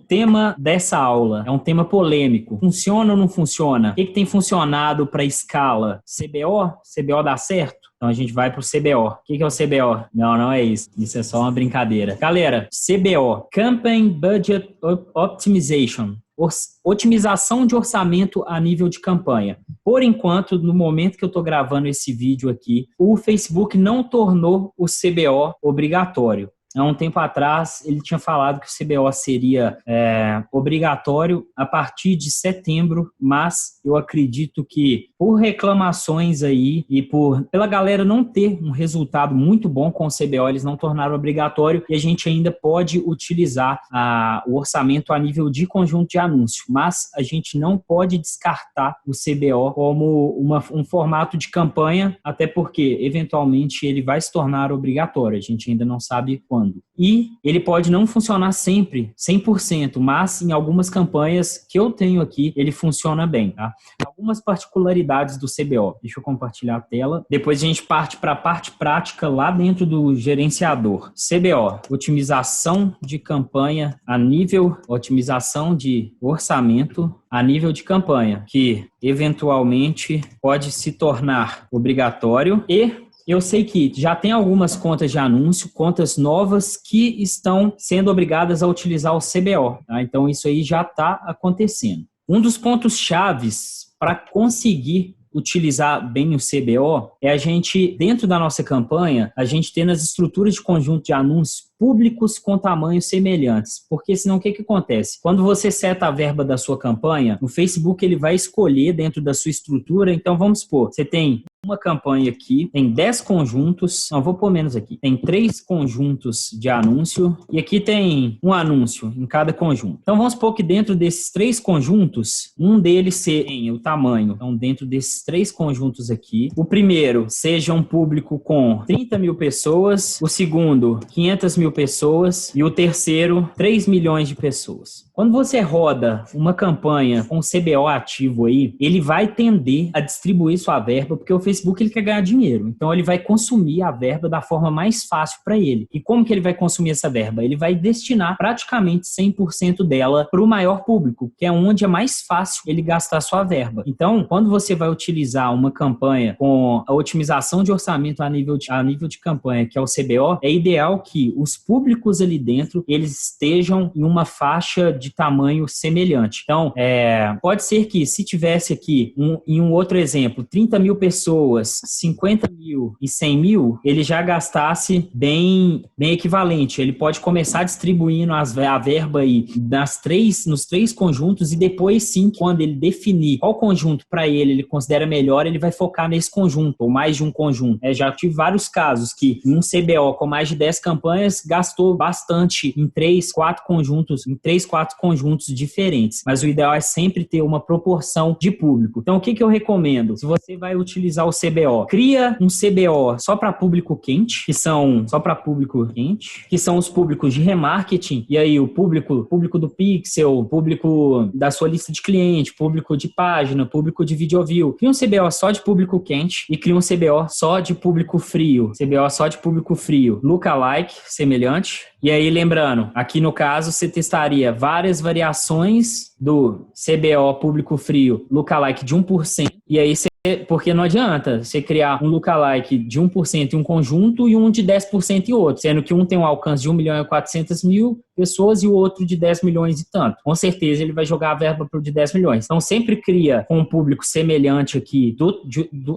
tema dessa aula é um tema polêmico. Funciona ou não funciona? O que tem funcionado para escala? CBO? CBO dá certo? Então a gente vai para o CBO. O que é o CBO? Não é isso. Isso é só uma brincadeira. Galera, CBO, Campaign Budget Optimization. Otimização de orçamento a nível de campanha. Por enquanto, no momento que eu estou gravando esse vídeo aqui, o Facebook não tornou o CBO obrigatório. Há um tempo atrás, ele tinha falado que o CBO seria obrigatório a partir de setembro, mas eu acredito que por reclamações aí e pela galera não ter um resultado muito bom com o CBO, eles não tornaram obrigatório e a gente ainda pode utilizar o orçamento a nível de conjunto de anúncio, mas a gente não pode descartar o CBO como um formato de campanha, até porque, eventualmente, ele vai se tornar obrigatório, a gente ainda não sabe quando. E ele pode não funcionar sempre, 100%, mas em algumas campanhas que eu tenho aqui, ele funciona bem, tá? Algumas particularidades do CBO. Deixa eu compartilhar a tela. Depois a gente parte para a parte prática lá dentro do gerenciador. CBO, otimização de campanha a nível, otimização de orçamento a nível de campanha, que eventualmente pode se tornar obrigatório e eu sei que já tem algumas contas de anúncio, contas novas que estão sendo obrigadas a utilizar o CBO, tá? Então isso aí já está acontecendo. Um dos pontos chaves para conseguir utilizar bem o CBO é a gente, dentro da nossa campanha, a gente ter nas estruturas de conjunto de anúncios públicos com tamanhos semelhantes, porque senão o que acontece? Quando você seta a verba da sua campanha, o Facebook ele vai escolher dentro da sua estrutura, então vamos supor, você tem uma campanha aqui, tem 10 conjuntos, não, vou pôr menos aqui, tem 3 conjuntos de anúncio e aqui tem um anúncio em cada conjunto. Então vamos supor que dentro desses 3 conjuntos, um deles tenha o tamanho, então dentro desses 3 conjuntos aqui, o primeiro seja um público com 30 mil pessoas, o segundo 500 mil pessoas e o terceiro 3 milhões de pessoas. Quando você roda uma campanha com CBO ativo aí, ele vai tender a distribuir sua verba, porque o Facebook ele quer ganhar dinheiro. Então ele vai consumir a verba da forma mais fácil para ele. E como que ele vai consumir essa verba? Ele vai destinar praticamente 100% dela para o maior público, que é onde é mais fácil ele gastar sua verba. Então, quando você vai utilizar uma campanha com a otimização de orçamento a nível de campanha, que é o CBO, é ideal que os públicos ali dentro, eles estejam em uma faixa de tamanho semelhante. Então, pode ser que se tivesse aqui, em um outro exemplo, 30 mil pessoas, 50 mil e 100 mil, ele já gastasse bem equivalente. Ele pode começar distribuindo a verba aí nos 3 conjuntos e depois sim, quando ele definir qual conjunto para ele considera melhor, ele vai focar nesse conjunto, ou mais de um conjunto. Já tive vários casos que em um CBO com mais de 10 campanhas gastou bastante em 3, 4 conjuntos diferentes, mas o ideal é sempre ter uma proporção de público. Então, o que eu recomendo? Se você vai utilizar o CBO, cria um CBO só para público quente, que são os públicos de remarketing, e aí o público do Pixel, público da sua lista de cliente, público de página, público de video view. Cria um CBO só de público quente e cria um CBO só de público frio. CBO só de público frio. Lookalike, semelhante. E aí, lembrando, aqui no caso, você testaria várias variações do CBO público frio, lookalike de 1%, e aí porque não adianta você criar um lookalike de 1% em um conjunto e um de 10% em outro, sendo que um tem um alcance de 1.400.000 pessoas e o outro de 10 milhões e tanto. Com certeza ele vai jogar a verba para o de 10 milhões. Então sempre cria com um público semelhante aqui,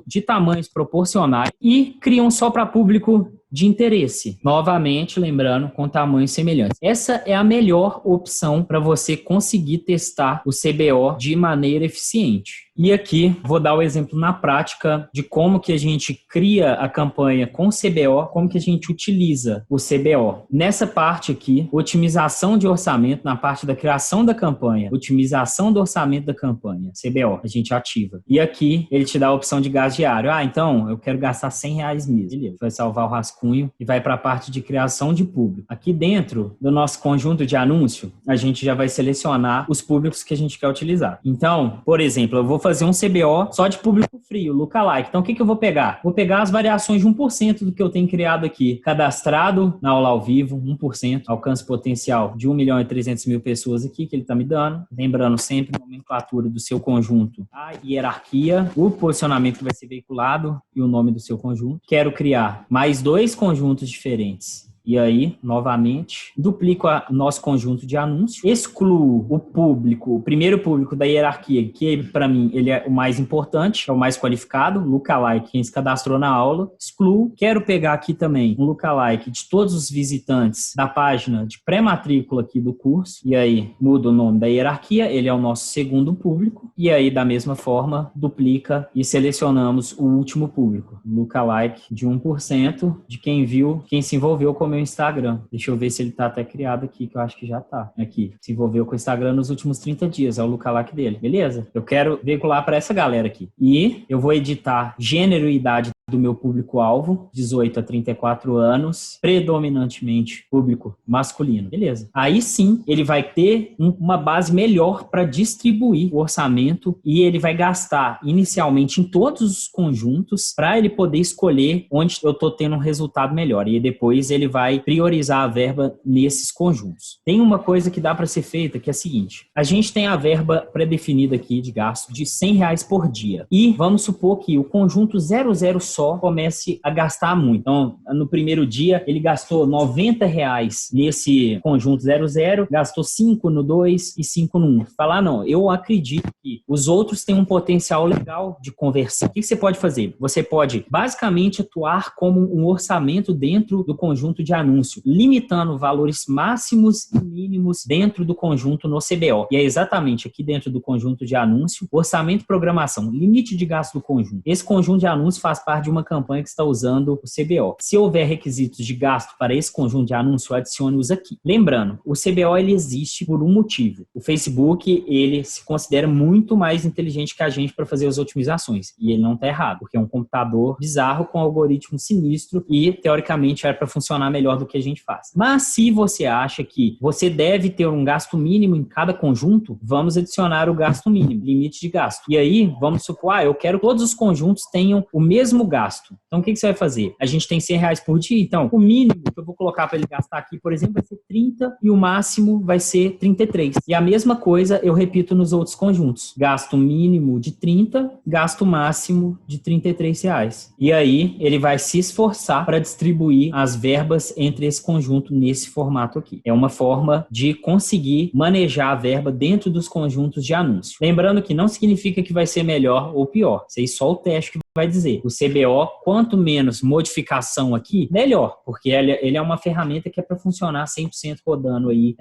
de tamanhos proporcionais, e criam só para público de interesse. Novamente, lembrando, com tamanhos semelhantes. Essa é a melhor opção para você conseguir testar o CBO de maneira eficiente. E aqui vou dar o exemplo na prática de como que a gente cria a campanha com CBO, como que a gente utiliza o CBO. Nessa parte aqui, otimização de orçamento, na parte da criação da campanha, otimização do orçamento da campanha, CBO, a gente ativa. E aqui ele te dá a opção de gasto diário. Então, eu quero gastar R$100 mesmo. Beleza, vai salvar o rascunho e vai para a parte de criação de público. Aqui dentro do nosso conjunto de anúncio, a gente já vai selecionar os públicos que a gente quer utilizar. Então, por exemplo, eu vou fazer um CBO só de público frio, lookalike. Então, o que eu vou pegar? Vou pegar as variações de 1% do que eu tenho criado aqui. Cadastrado na aula ao vivo, 1%. Alcance potencial de 1.300.000 pessoas aqui que ele está me dando. Lembrando sempre a nomenclatura do seu conjunto, a hierarquia, o posicionamento que vai ser veiculado e o nome do seu conjunto. Quero criar mais 2 conjuntos diferentes. E aí, novamente, duplico o nosso conjunto de anúncios, excluo o público, o primeiro público da hierarquia, que para mim ele é o mais importante, é o mais qualificado, lookalike, quem se cadastrou na aula, excluo. Quero pegar aqui também um lookalike de todos os visitantes da página de pré-matrícula aqui do curso, e aí muda o nome da hierarquia, ele é o nosso segundo público, e aí da mesma forma, duplica e selecionamos o último público, lookalike de 1% de quem viu, quem se envolveu com o meu Instagram. Deixa eu ver se ele tá até criado aqui, que eu acho que já tá. Aqui. Se envolveu com o Instagram nos últimos 30 dias. É o lookalike dele. Beleza? Eu quero veicular para essa galera aqui. E eu vou editar gênero e idade do meu público-alvo, 18 a 34 anos, predominantemente público masculino. Beleza. Aí sim, ele vai ter uma base melhor para distribuir o orçamento e ele vai gastar inicialmente em todos os conjuntos para ele poder escolher onde eu estou tendo um resultado melhor. E depois ele vai priorizar a verba nesses conjuntos. Tem uma coisa que dá para ser feita que é a seguinte. A gente tem a verba pré-definida aqui de gasto de R$100 por dia. E vamos supor que o conjunto 00 só comece a gastar muito. Então, no primeiro dia, ele gastou R$90 nesse conjunto 00, gastou 5 no 2 e 5 no 1. Falar, não, eu acredito que os outros têm um potencial legal de conversão. O que você pode fazer? Você pode, basicamente, atuar como um orçamento dentro do conjunto de anúncio, limitando valores máximos e mínimos dentro do conjunto no CBO. E é exatamente aqui dentro do conjunto de anúncio, orçamento e programação, limite de gasto do conjunto. Esse conjunto de anúncio faz parte de uma campanha que está usando o CBO. Se houver requisitos de gasto para esse conjunto de anúncio, adicione-os aqui. Lembrando, o CBO ele existe por um motivo. O Facebook ele se considera muito mais inteligente que a gente para fazer as otimizações. E ele não está errado, porque é um computador bizarro com algoritmo sinistro e, teoricamente, era para funcionar melhor do que a gente faz. Mas se você acha que você deve ter um gasto mínimo em cada conjunto, vamos adicionar o gasto mínimo, limite de gasto. E aí, vamos supor, eu quero que todos os conjuntos tenham o mesmo gasto. Então, o que você vai fazer? A gente tem R$100 por dia, então, o mínimo que eu vou colocar para ele gastar aqui, por exemplo, vai ser 30 e o máximo vai ser 33. E a mesma coisa eu repito nos outros conjuntos. Gasto mínimo de 30, gasto máximo de R$33. E aí, ele vai se esforçar para distribuir as verbas entre esse conjunto nesse formato aqui. É uma forma de conseguir manejar a verba dentro dos conjuntos de anúncio. Lembrando que não significa que vai ser melhor ou pior. Isso aí só o teste que vai dizer. O CBO, quanto menos modificação aqui, melhor, porque ele é uma ferramenta que é para funcionar 100% rodando aí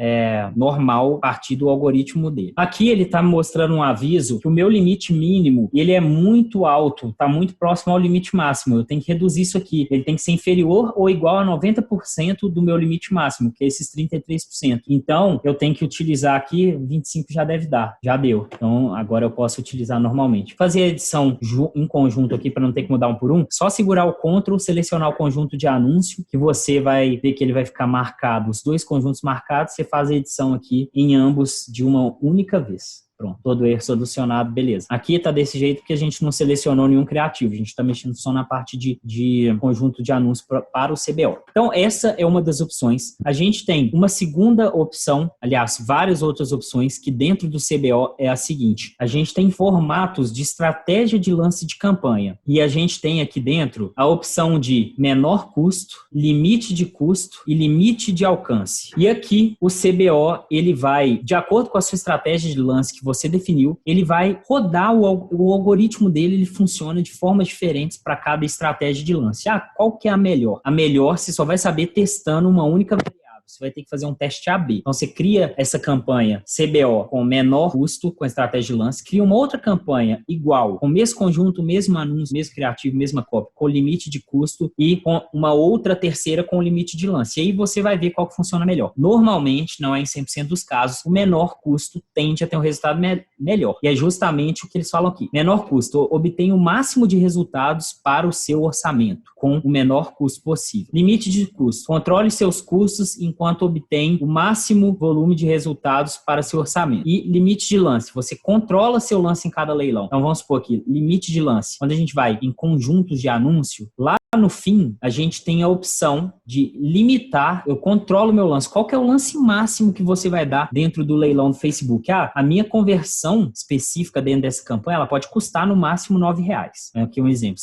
normal a partir do algoritmo dele. Aqui ele está mostrando um aviso que o meu limite mínimo, ele é muito alto, está muito próximo ao limite máximo. Eu tenho que reduzir isso aqui. Ele tem que ser inferior ou igual a 90% do meu limite máximo, que é esses 33%. Então, eu tenho que utilizar aqui, 25 já deve dar, já deu. Então, agora eu posso utilizar normalmente. Fazer a edição em conjunto aqui para não ter que mudar um por um, só segurar o Ctrl, selecionar o conjunto de anúncio, que você vai ver que ele vai ficar marcado, os dois conjuntos marcados, você faz a edição aqui em ambos de uma única vez. Pronto, todo erro solucionado, beleza. Aqui tá desse jeito porque a gente não selecionou nenhum criativo, a gente tá mexendo só na parte de conjunto de anúncios para o CBO. Então, essa é uma das opções. A gente tem uma segunda opção, aliás, várias outras opções, que dentro do CBO é a seguinte. A gente tem formatos de estratégia de lance de campanha. E a gente tem aqui dentro a opção de menor custo, limite de custo e limite de alcance. E aqui, o CBO, ele vai, de acordo com a sua estratégia de lance que você definiu, ele vai rodar o algoritmo dele, ele funciona de formas diferentes para cada estratégia de lance. Qual que é a melhor? A melhor você só vai saber testando uma única variável. Você vai ter que fazer um teste AB. Então, você cria essa campanha CBO com menor custo, com a estratégia de lance, cria uma outra campanha igual, com o mesmo conjunto, mesmo anúncio, mesmo criativo, mesma cópia, com limite de custo e com uma outra terceira com limite de lance. E aí você vai ver qual que funciona melhor. Normalmente, não é em 100% dos casos, o menor custo tende a ter um resultado melhor. E é justamente o que eles falam aqui. Menor custo, obtenha o máximo de resultados para o seu orçamento, com o menor custo possível. Limite de custo, controle seus custos em enquanto obtém o máximo volume de resultados para seu orçamento. E limite de lance, você controla seu lance em cada leilão. Então vamos supor aqui, limite de lance. Quando a gente vai em conjuntos de anúncio, lá no fim, a gente tem a opção de limitar, eu controlo meu lance. Qual que é o lance máximo que você vai dar dentro do leilão do Facebook? A minha conversão específica dentro dessa campanha, ela pode custar no máximo R$9. Aqui um exemplo.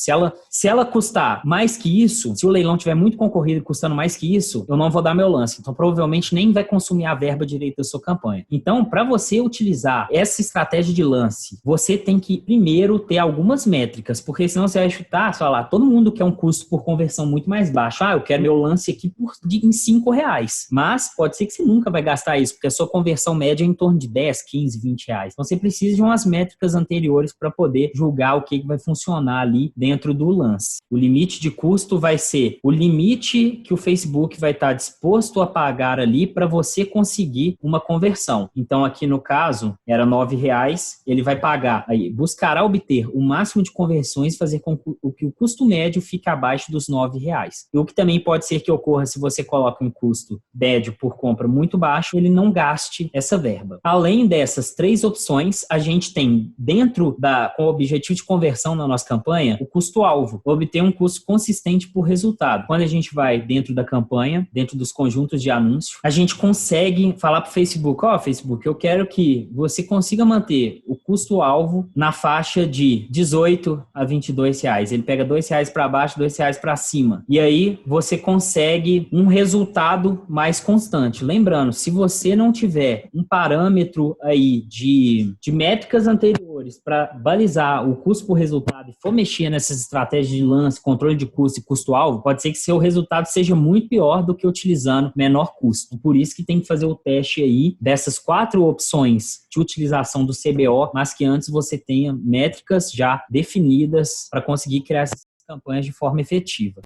Se ela custar mais que isso, se o leilão tiver muito concorrido e custando mais que isso, eu não vou dar meu lance. Então, provavelmente nem vai consumir a verba direito da sua campanha. Então, para você utilizar essa estratégia de lance, você tem que primeiro ter algumas métricas, porque senão você vai chutar, sei lá, todo mundo quer um custo por conversão muito mais baixo. Eu quero meu lance aqui em R$5. Mas pode ser que você nunca vai gastar isso, porque a sua conversão média é em torno de 10, 15, R$20. Então você precisa de umas métricas anteriores para poder julgar o que vai funcionar ali dentro do lance. O limite de custo vai ser o limite que o Facebook vai estar disposto a pagar ali para você conseguir uma conversão. Então aqui no caso era R$9, ele vai pagar, aí buscará obter o máximo de conversões e fazer com que o custo médio fique abaixo dos R$9. E o que também pode ser que ocorra se você coloca um custo médio por compra muito baixo, ele não gaste essa verba. Além dessas 3 opções, a gente tem dentro com o objetivo de conversão na nossa campanha, o custo-alvo, obter um custo consistente por resultado. Quando a gente vai dentro da campanha, dentro dos conjuntos de anúncio, a gente consegue falar para o Facebook, Facebook, eu quero que você consiga manter o custo-alvo na faixa de R$18 a R$22. Ele pega R$2 para baixo, R$2 para cima. E aí você consegue um resultado mais constante. Lembrando, se você não tiver um parâmetro aí de métricas anteriores para balizar o custo por resultado e for mexer nessas estratégias de lance, controle de custo e custo-alvo, pode ser que seu resultado seja muito pior do que utilizando menor custo. Por isso que tem que fazer o teste aí dessas 4 opções de utilização do CBO, mas que antes você tenha métricas já definidas para conseguir criar essas campanhas de forma efetiva.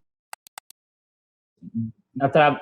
Tá?